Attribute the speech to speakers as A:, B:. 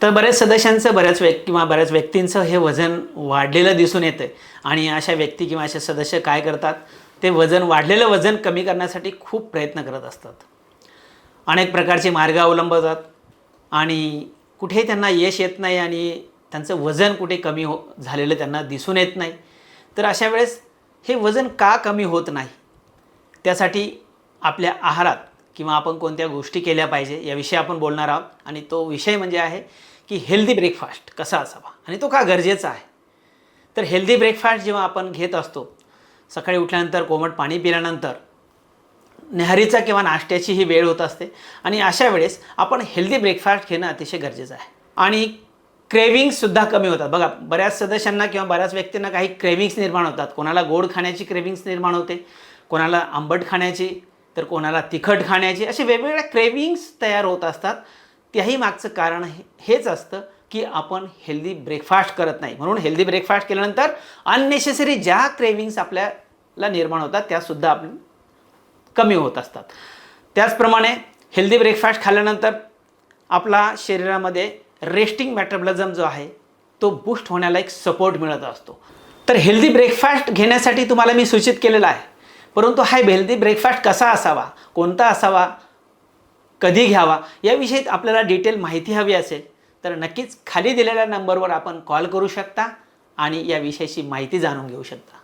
A: तर बऱ्याच सदस्यांचं बऱ्याच व्यक्तींचं हे वजन वाढलेलं दिसून येतं आणि अशा व्यक्ती किंवा असे सदस्य काय करतात, ते वाढलेलं वजन कमी करण्यासाठी खूप प्रयत्न करत असतात. अनेक प्रकारचे मार्ग अवलंबतात आणि कुठेही त्यांना यश येत नाही आणि त्यांचं वजन कुठे कमी झालेलं त्यांना दिसून येत नाही. तर अशा वेळेस हे वजन का कमी होत नाही, त्यासाठी आपल्या आहारात किंवा आपण कोणत्या गोष्टी केल्या पाहिजे याविषयी आपण बोलणार आहोत. आणि तो विषय म्हणजे आहे की हेल्दी ब्रेकफास्ट कसा असावा आणि तो का गरजेचा आहे. तर हेल्दी ब्रेकफास्ट जेव्हा आपण घेत असतो, सकाळी उठल्यानंतर कोमट पाणी पिल्यानंतर न्याहारीचा किंवा नाश्त्याची ही वेळ होत असते आणि अशा वेळेस आपण हेल्दी ब्रेकफास्ट घेणं अतिशय गरजेचं आहे. आणि क्रेविंग्ससुद्धा कमी होतात. बघा, बऱ्याच सदस्यांना किंवा बऱ्याच व्यक्तींना काही क्रेविंग्स निर्माण होतात. कोणाला गोड खाण्याची क्रेविंग्स निर्माण होते, कोणाला आंबट खाण्याची, तर कोणाला तिखट खाण्याची, असे वेगवेगळ्या क्रेविंग्स तयार होत असतात. त्याही मागचं कारण हेच असतं की आपण हेल्दी ब्रेकफास्ट करत नाही. म्हणून हेल्दी ब्रेकफास्ट केल्यानंतर अननेसेसरी ज्या क्रेविंग्स आपल्याला निर्माण होतात त्यासुद्धा आपण कमी होत असतात. त्याचप्रमाणे हेल्दी ब्रेकफास्ट खाल्ल्यानंतर आपला शरीरामध्ये रेस्टिंग मेटाबॉलिझम जो आहे तो बूस्ट होण्याला एक सपोर्ट मिळत असतो. तर हेल्दी ब्रेकफास्ट घेण्यासाठी तुम्हाला मी सूचित केलेलं आहे. परंतु हा हेल्दी ब्रेकफास्ट कसा असावा, कोणता असावा, कधी घ्यावा, याविषयी आपल्याला डिटेल माहिती हवी असेल तर नक्कीच खाली दिलेल्या नंबरवर आपण कॉल करू शकता आणि याविषयीची माहिती जाणून घेऊ शकता.